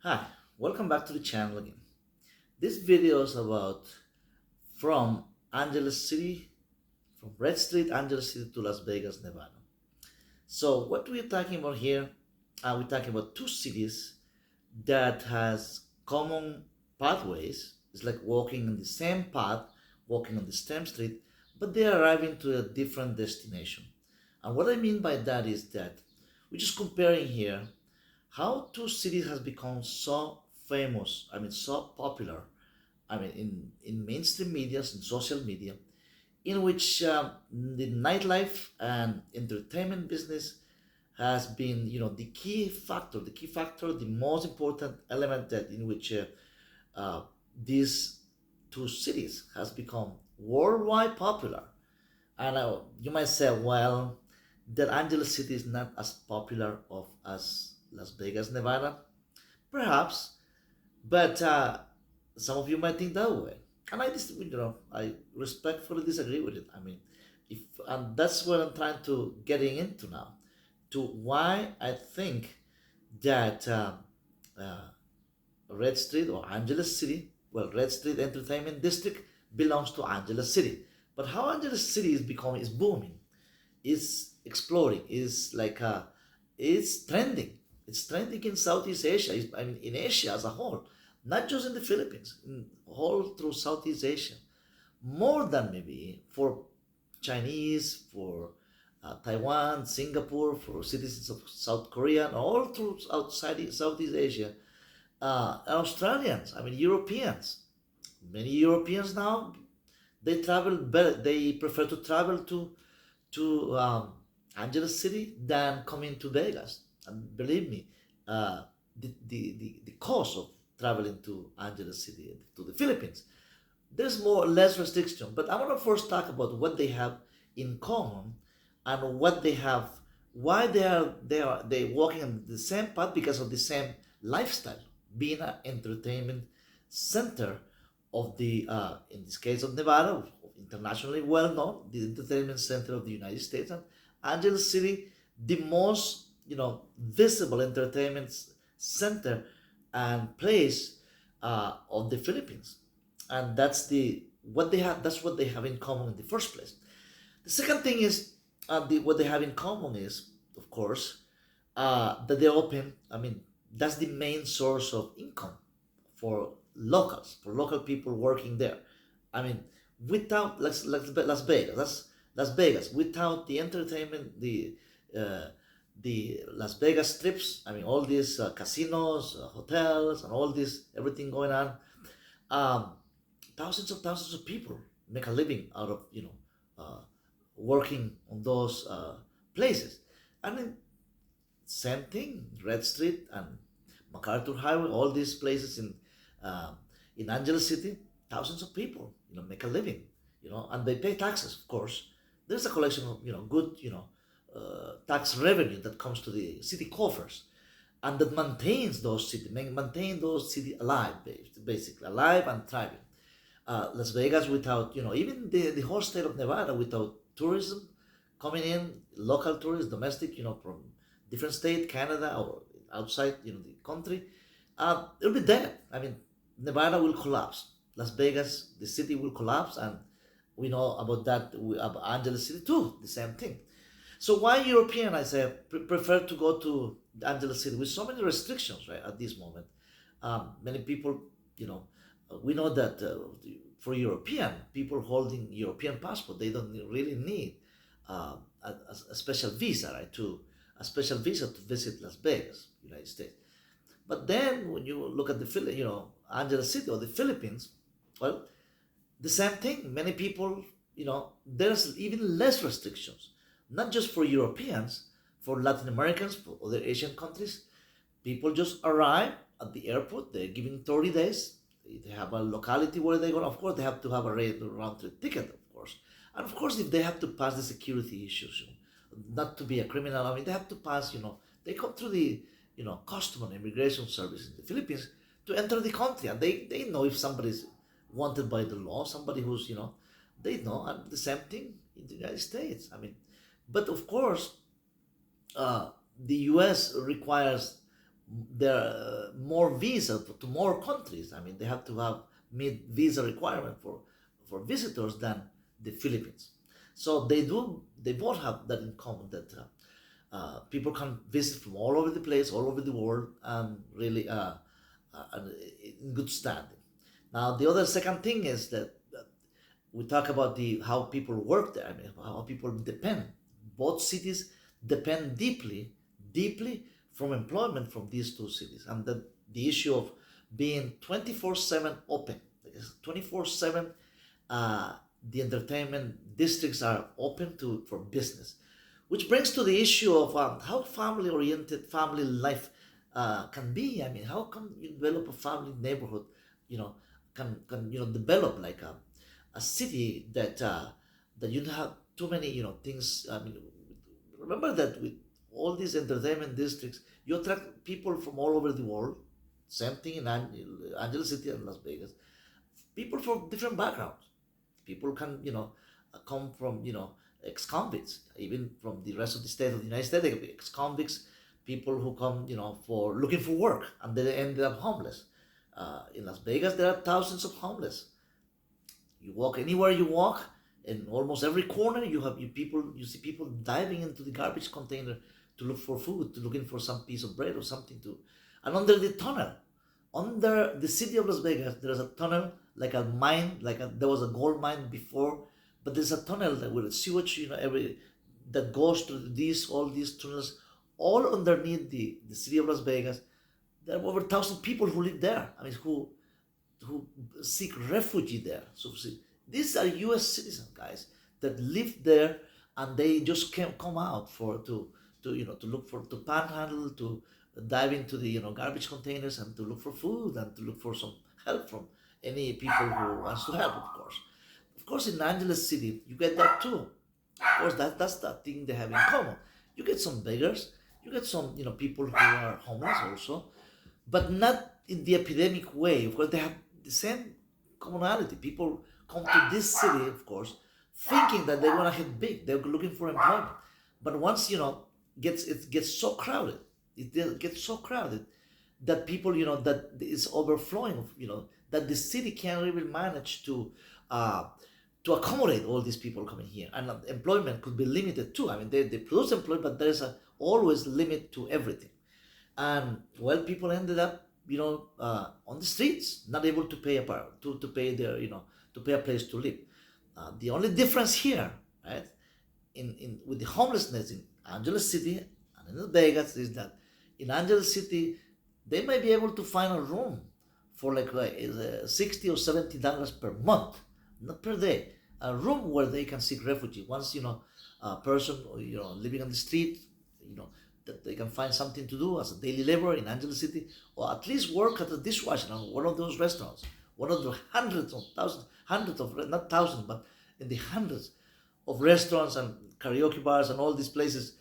Hi, welcome back to the channel again. This video is about from Angeles City, from Red Street, Angeles City to Las Vegas, Nevada. So what we're talking about here, we're talking about two cities that has common pathways. It's like walking on the same path, walking on the same street, but they are arriving to a different destination. And what I mean by that is that we're just comparing here how two cities has become so famous, so popular, in mainstream medias and social media, in which the nightlife and entertainment business has been, the most important element that in which these two cities has become worldwide popular. And you might say, well, that Angeles City is not as popular of as Las Vegas, Nevada. Perhaps, but some of you might think that way, and I respectfully disagree with it. If and that's what I'm trying to getting into now, to why I think that uh, Red Street or Angeles City, well, Red Street Entertainment District belongs to Angeles City, but how Angeles City is booming, is exploding, is like it's trending. It's trending in Southeast Asia. In Asia as a whole, not just in the Philippines, in all through Southeast Asia. More than maybe for Chinese, for Taiwan, Singapore, for citizens of South Korea, and all through outside Southeast Asia, Australians. Europeans. Many Europeans now they travel better. They prefer to travel to Angeles City than coming to Vegas. And believe me, the cost of traveling to Angeles City to the Philippines, there's more or less restriction. But I want to first talk about what they have in common and what they have, why they walking on the same path because of the same lifestyle, being an entertainment center of the in this case of Nevada, internationally well known, the entertainment center of the United States, and Angeles City, the most visible entertainment center and place of the Philippines, and that's the what they have. That's what they have in common in the first place. The second thing is what they have in common is, of course, that they open. That's the main source of income for locals, for local people working there. I mean, without Las Vegas, that's Las Vegas. Without the entertainment, uh, the Las Vegas strips. All these casinos, hotels, and all this everything going on. Um, thousands of people make a living out of working on those places. I mean, same thing, Red Street and MacArthur Highway, all these places uh, in Angeles City, thousands of people, make a living, and they pay taxes, of course. There's a collection of, good, tax revenue that comes to the city coffers, and that maintain those city alive, basically alive and thriving. Las Vegas without, even the whole state of Nevada without tourism coming in, local tourists, domestic, from different state, Canada or outside, the country, it'll be dead. Nevada will collapse. Las Vegas, the city will collapse, and we know about that. About Angeles City too, the same thing. So why European? I say prefer to go to Angeles City with so many restrictions, right? At this moment, many people, we know that for European people holding European passport, they don't really need a special visa, right? To a special visa to visit Las Vegas, United States. But then when you look at Angeles City or the Philippines, well, the same thing. Many people, there's even less restrictions, not just for Europeans, for Latin Americans, for other Asian countries. People just arrive at the airport. They're given 30 days. They have a locality where they're going. Of course, they have to have a round trip ticket, of course. And of course, if they have to pass the security issues, not to be a criminal, they have to pass, they come through the, custom and immigration service in the Philippines to enter the country. And they know if somebody's wanted by the law, somebody who's, they know. And the same thing in the United States. But of course, the U.S. requires their more visa to more countries. I mean, they have to have meet visa requirement for visitors than the Philippines. So they both have that in common that people can visit from all over the place, all over the world, and really in good standing. Now, the other second thing is that we talk about the how people work there. I mean, how people depend. Both cities depend deeply from employment from these two cities, and the issue of being 24/7 open, 24/7. The entertainment districts are open to for business, which brings to the issue of how family oriented family life can be. I mean, how can you develop a family neighborhood, you know, can develop like a city that you don't have too many things. I mean, remember that with all these entertainment districts, you attract people from all over the world. Same thing in Angeles City and Las Vegas. People from different backgrounds. People can come from ex-convicts, even from the rest of the state of the United States. They can be ex-convicts, people who come for looking for work and they ended up homeless. In Las Vegas, there are thousands of homeless. You walk anywhere you walk, in almost every corner, you see people diving into the garbage container to look for food, to looking for some piece of bread or something to. And under the tunnel, under the city of Las Vegas, there's a tunnel like a mine, there was a gold mine before, but there's a tunnel that with sewage, every that goes to all these tunnels, all underneath the city of Las Vegas. There are over 1,000 people who live there. I mean, who seek refuge there. So see, these are U.S. citizens, guys, that live there, and they just can't come out to look for to panhandle, to dive into the garbage containers and to look for food and to look for some help from any people who wants to help. Of course, in Angeles City, you get that too. Of course, that's the thing they have in common. You get some beggars, you get some people who are homeless also, but not in the epidemic way. Of course, they have the same commonality. People come to this city, of course, thinking that they want to hit big. They're looking for employment, but once it gets so crowded, it gets so crowded that people that is overflowing of that the city can't really manage to accommodate all these people coming here, and employment could be limited too. I mean, they produce employment, but there's always limit to everything. And well, people ended up on the streets, not able to pay to pay their to pay a place to live. The only difference here, right, in with the homelessness in Angeles City and in Las Vegas is that in Angeles City they might be able to find a room for like $60 or $70 per month, not per day. A room where they can seek refuge. Once a person living on the street, that they can find something to do as a daily laborer in Angeles City, or at least work at a dishwasher on one of those restaurants, one of the hundreds of not thousands, but in the hundreds of restaurants and karaoke bars and all these places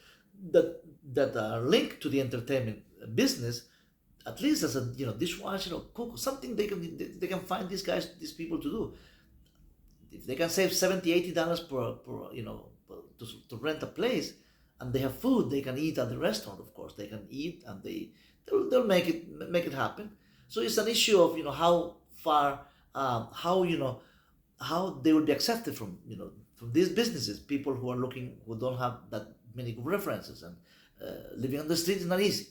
that are linked to the entertainment business. At least as a dishwasher or cook, something they can find these people to do. If they can save $70-$80 to rent a place, and they have food they can eat at the restaurant, of course they can eat, and they'll make it happen. So it's an issue of how far how they will be accepted from from these businesses, people who are looking, who don't have that many good references, and living on the street is not easy.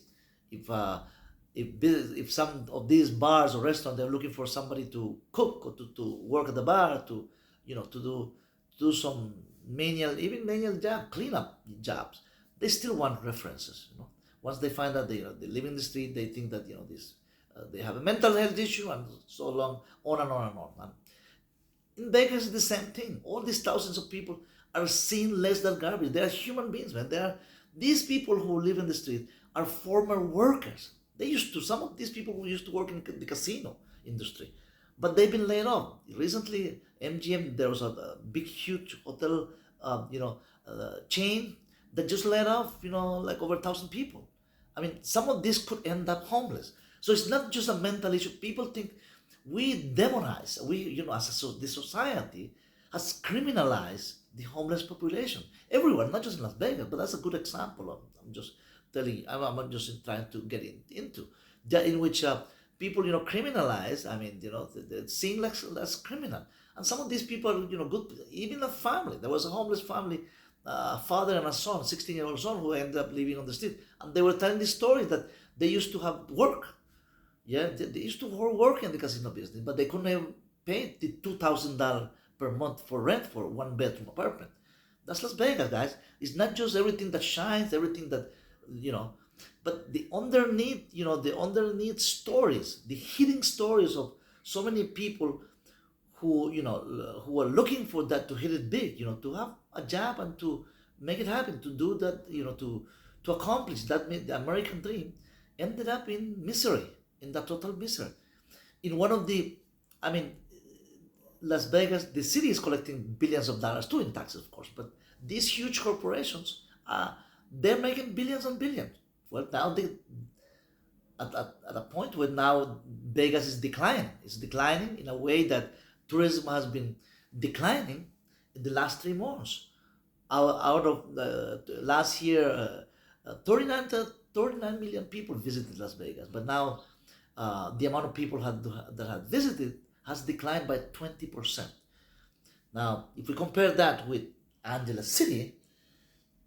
If some of these bars or restaurants, they're looking for somebody to cook or to work at the bar, to do some manual cleanup jobs, they still want references. Once they find that they live in the street, they think that this they have a mental health issue, and so long on and on and on. And in Vegas, it's the same thing. All these thousands of people are seen less than garbage. They are human beings, man. These people who live in the street are former workers. Some of these people who used to work in the casino industry, but they've been laid off. Recently, MGM, there was a big, huge hotel, chain that just laid off, like over 1,000 people. I mean, some of this could end up homeless. So it's not just a mental issue. People think we demonize, the society has criminalized the homeless population everywhere, not just in Las Vegas, but that's a good example of, I'm just telling you, I'm just trying to get into. in which people, criminalize. I mean, they're seen less criminal. And some of these people are, good, even a family. There was a homeless family, father and a son, 16-year-old son, who ended up living on the street. And they were telling this story that they used to have work. Yeah, they used to work in the casino business, but they couldn't have paid the $2,000 per month for rent for one bedroom apartment. That's Las Vegas, guys. It's not just everything that shines, everything that, you know, but the underneath stories, the hidden stories of so many people who, who are looking for that, to hit it big, to have a job and to make it happen, to do that, to accomplish that, the American dream, ended up in misery, in that total misery. In one of the, I mean, Las Vegas, the city is collecting billions of dollars too in taxes, of course, but these huge corporations, they're making billions and billions. Well, now at a point where now Vegas is declining. It's declining in a way that tourism has been declining in the last 3 months. Out of the last year, 39 million people visited Las Vegas, but now the amount of people that had visited has declined by 20%. Now, if we compare that with Angeles City,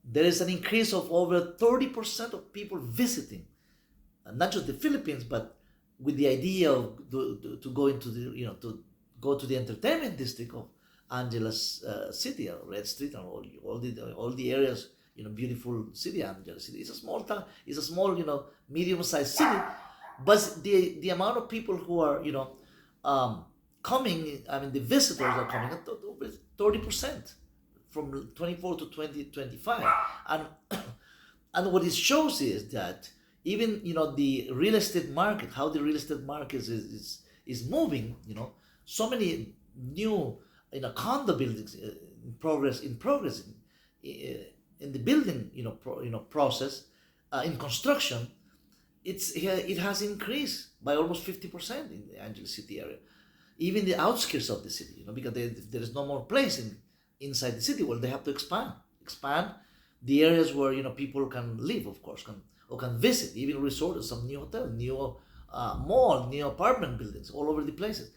there is an increase of over 30% of people visiting, not just the Philippines, but with the idea of to go into the, to go to the entertainment district of Angeles City, or Red Street, and all the areas, beautiful city, Angeles City. It's a small town. It's a small, medium-sized city, but the amount of people who are, coming, I mean, the visitors are coming at over 30% from 24 to 2025, and and what it shows is that even, the real estate market, how the real estate market is moving, so many new, condo buildings in progress in the building, process, in construction. It has increased by almost 50% in the Angeles City area, even the outskirts of the city, because there is no more place inside the city. Well, they have to expand the areas where, people can live, of course, can visit, even resort, some new hotel, new mall, new apartment buildings all over the places.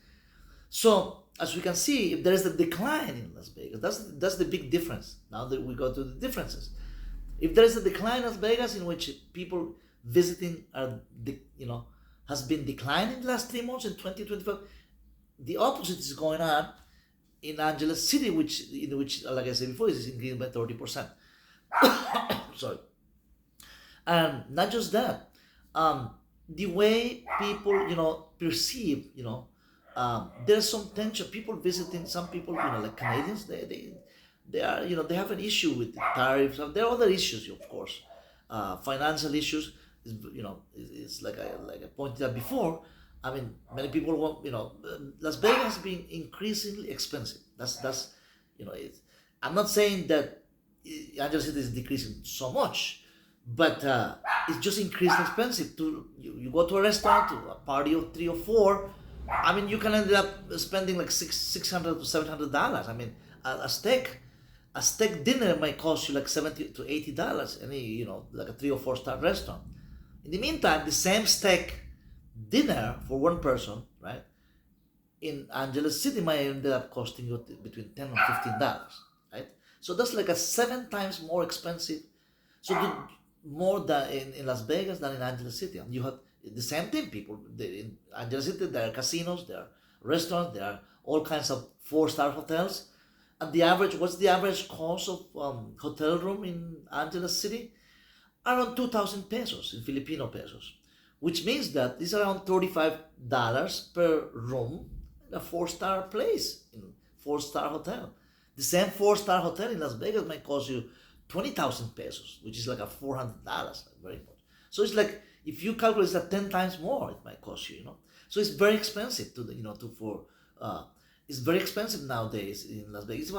So as we can see, if there is a decline in Las Vegas, that's the big difference. Now that we go to the differences, if there is a decline in Las Vegas, in which people visiting has been declining the last 3 months in 2025, the opposite is going on in Angeles City, in which, like I said before, is increasing by 30%. Sorry. And not just that, the way people, perceive, there's some tension. People visiting, some people, like Canadians, they are, they have an issue with the tariffs. There are other issues, of course, financial issues. Is like I pointed out before. I mean, many people want, Las Vegas has been increasingly expensive. That's I'm not saying that Angeles City is decreasing so much, but it's just increasingly expensive. You go to a restaurant, to a party of 3 or 4. I mean, you can end up spending like $600 to $700. I mean, a steak dinner might cost you like $70 to $80. Any, like a 3 or 4 star restaurant. In the meantime, the same steak dinner for one person, right, in Angeles City might end up costing you between $10 and $15, right? So that's like a 7 times more expensive. So more than in Las Vegas than in Angeles City. And you have the same thing. People in Angeles City, there are casinos, there are restaurants, there are all kinds of 4-star hotels. And what's the average cost of hotel room in Angeles City? Around 2,000 pesos in Filipino pesos, which means that it's around $35 per room in a 4-star place, in 4-star hotel. The same 4-star hotel in Las Vegas might cost you 20,000 pesos, which is like a $400, very much. So it's like, if you calculate, it's like 10 times more it might cost you, So it's very expensive it's very expensive nowadays in Las Vegas.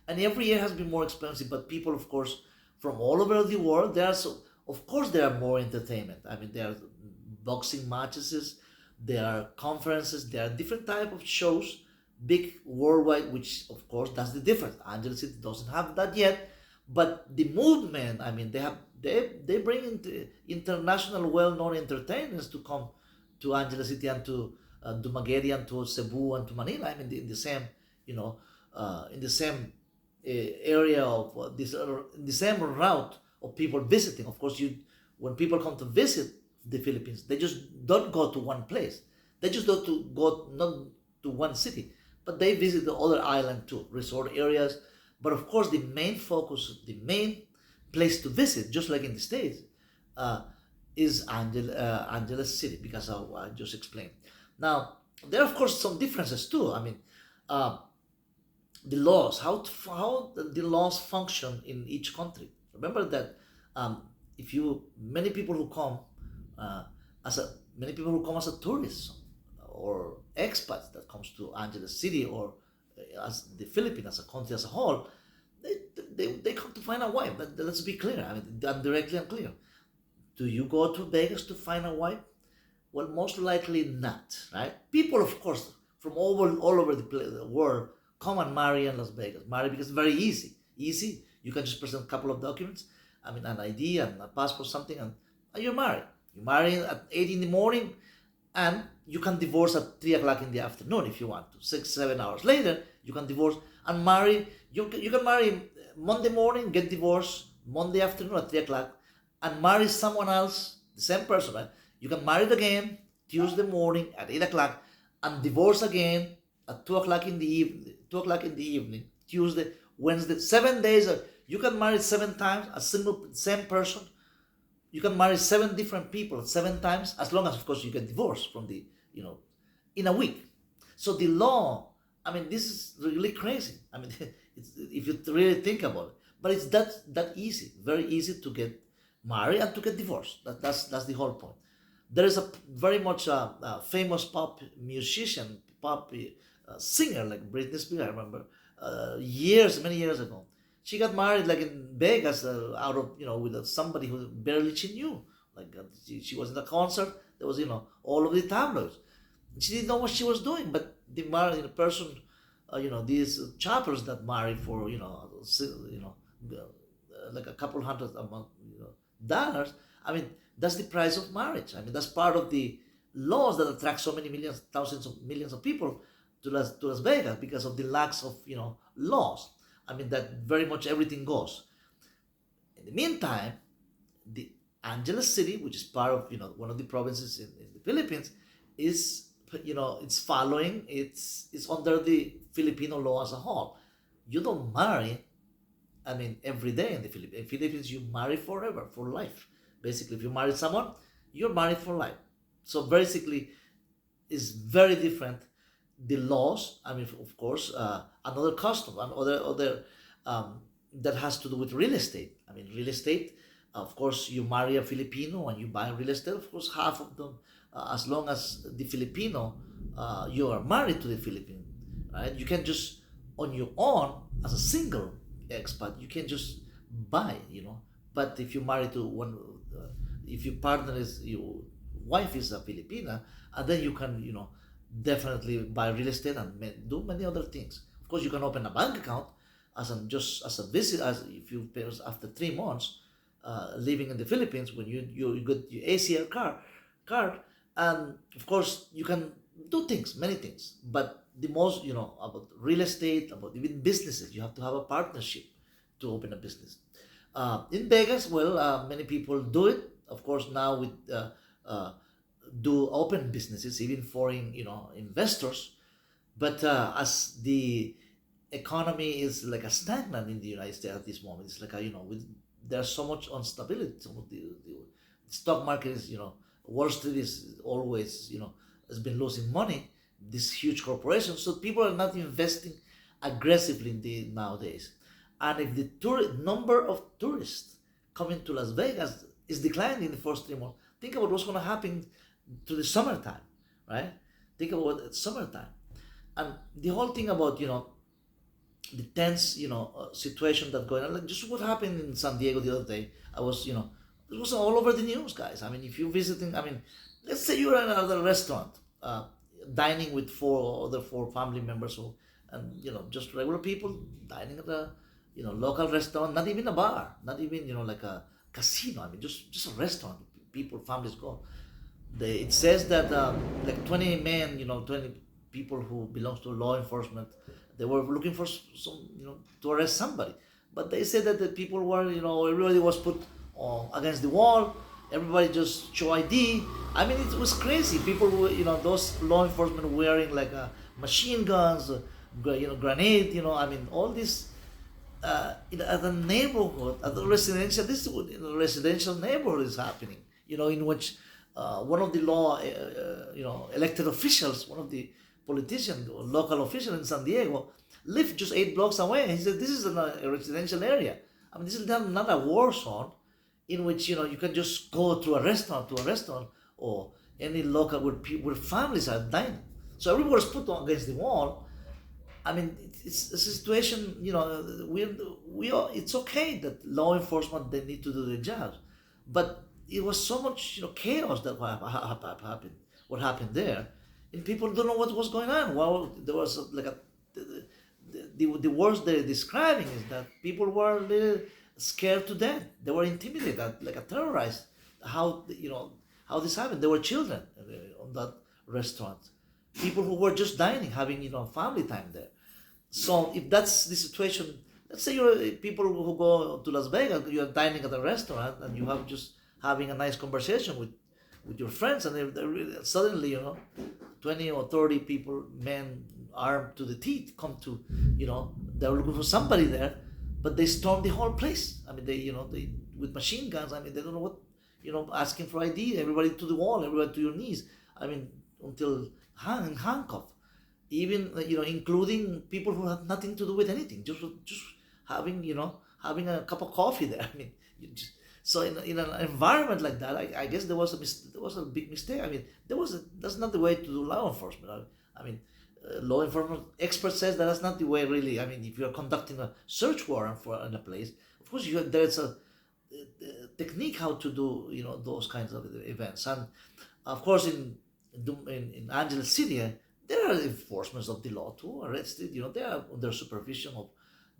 And every year has been more expensive, but people, of course, from all over the world, of course there are more entertainment. I mean, there are boxing matches, there are conferences, there are different type of shows, big worldwide, which of course that's the difference. Angeles City doesn't have that yet, but the movement, I mean, they bring into international well-known entertainers to come to Angeles City and to Dumaguete and to Cebu and to Manila. I mean, in the same, you know, in the same area of this, in the same route of people visiting. Of course, when people come to visit the Philippines, they just don't go to one place. They just don't to go not to one city, but they visit the other island too, resort areas. But of course, the main focus, the main place to visit, just like in the States, uh, is Angeles City, because I just explained. Now, there are of course some differences too. I mean, uh, the laws, how the laws function in each country. Remember that if you many people who come uh, as a many people who come as a tourist or expats that comes to Angeles City, or as the Philippines as a country as a whole, they, they come to find a wife. But let's be clear. I mean, directly and clear. Do you go to Vegas to find a wife? Well, most likely not, right? People, of course, from all over the world come and marry in Las Vegas. Marry because it's very easy. Easy. You can just present a couple of documents, I mean, an ID and a passport, something, and you're married. You marry at 8 in the morning, and you can divorce at 3 o'clock in the afternoon if you want to. 6, 7 hours later, you can divorce and marry. You can marry Monday morning, get divorced Monday afternoon at 3 o'clock, and marry someone else, the same person, right? You can marry it again Tuesday morning at 8 o'clock, and divorce again at 2 o'clock in the evening, 2 o'clock in the evening, Tuesday, Wednesday, 7 days. You can marry 7 times, a single, same person. You can marry 7 different people 7 times, as long as, of course, you get divorced from in a week. So the law, I mean, this is really crazy. I mean, if you really think about it, but it's that easy, very easy to get married and to get divorced. That's the whole point. There is a very much famous pop musician, pop singer like Britney Spears. I remember many years ago. She got married like in Vegas, out of with somebody who barely she knew. Like she was in a concert. There was all of the tabloids. She didn't know what she was doing, but the married person, these choppers that marry for like a couple hundred a month, dollars. I mean, that's the price of marriage. I mean, that's part of the laws that attract so many millions, thousands of millions of people to Las Vegas, because of the lacks of laws. I mean, that very much everything goes. In the meantime, the Angeles City, which is part of one of the provinces in the Philippines, is it's following it's under the Filipino law as a whole. You don't marry, I mean, every day in the Philippines. In Philippines, you marry forever, for life. Basically, if you marry someone, you're married for life. So basically, it's very different. The laws, I mean, of course, another custom, and other that has to do with real estate. I mean, real estate. Of course, you marry a Filipino and you buy real estate. Of course, half of them, as long as the Filipino, you are married to the Filipino, right? You can just on your own as a single expat, you can just buy, But if you marry to one, if your partner is your wife is a Filipina, and then you can, definitely buy real estate and do many other things. Of course, you can open a bank account just as a visit, as if you pay after 3 months living in the Philippines, when you get your ACR card, and of course you can do things, many things. But the most, about real estate, about even businesses, you have to have a partnership to open a business. In Vegas, well, many people do it. Of course, now with do open businesses, even foreign, investors. But as the economy is like a stagnant in the United States at this moment, it's like there's so much instability. Some of the stock market is, Wall Street is always, has been losing money. These huge corporations, so people are not investing aggressively in the nowadays. And if the number of tourists coming to Las Vegas is declining in the first 3 months, think about what's going to happen to the summertime, right? Think about it, summertime, and the whole thing about the tense situation that going on. Like just what happened in San Diego the other day. I was it was all over the news, guys. I mean, if you're visiting, I mean, let's say you're in another restaurant, dining with four family members, and just regular people dining at a local restaurant, not even a bar, not even like a casino. I mean, just a restaurant. People, families go. it says that like 20 men, 20 people who belongs to law enforcement, they were looking for some, to arrest somebody. But they said that the people were, everybody was put against the wall. Everybody just show ID. I mean, it was crazy. People were, those law enforcement wearing like machine guns, grenade, I mean, all this at a neighborhood, at a residential, this is in a residential neighborhood is happening, in which one of the law, elected officials, one of the politicians, or local official in San Diego, lived just 8 blocks away. He said, this is a residential area. I mean, this is not a war zone in which, you can just go to a restaurant or any local where people, where families are dying. So everyone was put against the wall. I mean, it's a situation. We are. It's okay that law enforcement they need to do their jobs, but it was so much chaos that happened. What happened there, and people don't know what was going on. Well, there was like the words they're describing is that people were a little scared to death. They were intimidated, like a terrorized. How how this happened? There were children on that restaurant, people who were just dining, having family time there. So if that's the situation, let's say you're people who go to Las Vegas, you're dining at a restaurant and you have just having a nice conversation with your friends, and they're really, suddenly 20 or 30 people, men armed to the teeth, come to they're looking for somebody there, but they storm the whole place. I mean, they with machine guns. I mean, they don't know what asking for ID, everybody to the wall, everybody to your knees. I mean, until handcuffed, even including people who had nothing to do with anything, just having having a cup of coffee there. I mean, so in an environment like that, I guess there was a big mistake. I mean, that's not the way to do law enforcement. I mean, law enforcement expert says that that's not the way really. I mean, if you're conducting a search warrant for in a place, of course there's a technique how to do those kinds of events. And of course in Angeles City, there are enforcements of the law too, arrested. They are under supervision of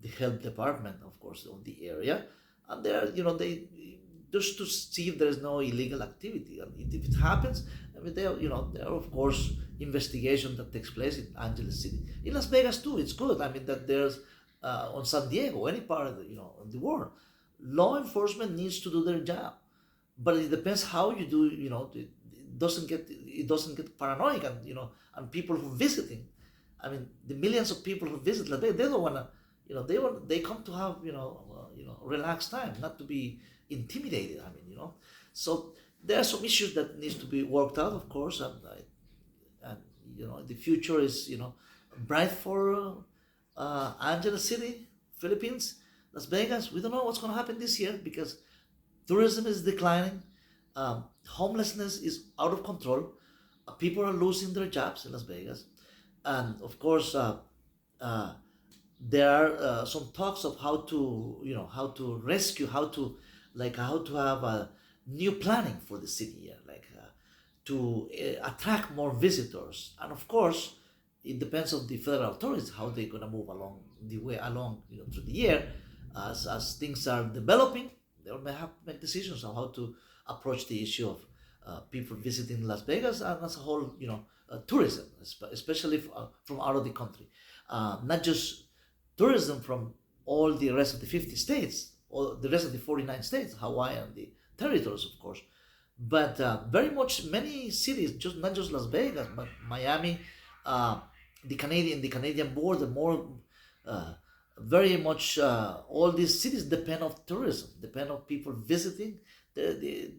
the health department, of course, of the area, and they are they just to see if there is no illegal activity. And if it happens, I mean, there are of course investigation that takes place in Angeles City, in Las Vegas too. It's good. I mean that there's on San Diego, any part of the world, law enforcement needs to do their job, but it depends how you do. It doesn't get paranoid, and and people who visiting. I mean, the millions of people who visit, like, they don't wanna, they come to have relaxed time, not to be intimidated. I mean, so there are some issues that needs to be worked out, of course, and the future is bright for Angeles City, Philippines, Las Vegas. We don't know what's going to happen this year because tourism is declining, homelessness is out of control, people are losing their jobs in Las Vegas, and of course, uh, there are some talks of how to rescue, how to have a new planning for the city, yeah, like to attract more visitors, and of course, it depends on the federal authorities how they're gonna move along the way along through the year as things are developing. They may have to make decisions on how to approach the issue of people visiting Las Vegas and as a whole, tourism, especially from out of the country, not just tourism from all the rest of the 50 states or the rest of the 49 states, Hawaii and the territories, of course, but very much many cities, just not just Las Vegas, but Miami, the Canadian border, more very much all these cities depend on tourism, depend on people visiting, the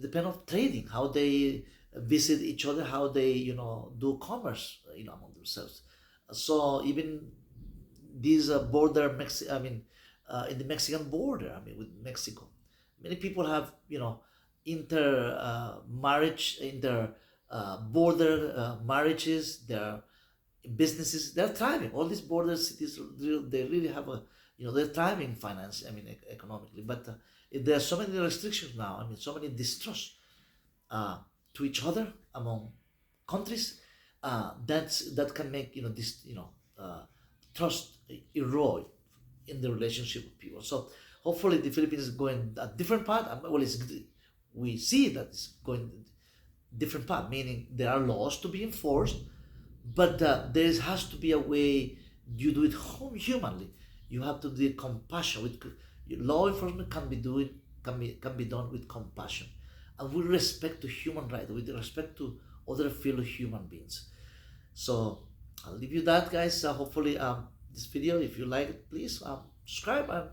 depend on trading, how they visit each other, how they do commerce among themselves. So even these border I mean in the Mexican border, I mean with Mexico, many people have inter marriage, inter border marriages. Their businesses, they're thriving. All these border cities, they really have a they're thriving finance. I mean economically, but there are so many restrictions now. I mean so many distrust uh, to each other among countries, that can make this trust erode in the relationship with people. So hopefully the Philippines is going a different path. Well, we see that it's going different path, meaning there are laws to be enforced, but there has to be a way you do it humanly. You have to do it compassion. With law enforcement can be done with compassion, and with respect to human rights, with respect to other fellow human beings. So I'll leave you that, guys. Hopefully, this video, if you like it, please subscribe, and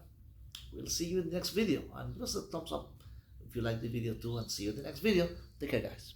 we'll see you in the next video. And give us a thumbs up if you like the video too, and see you in the next video. Take care, guys.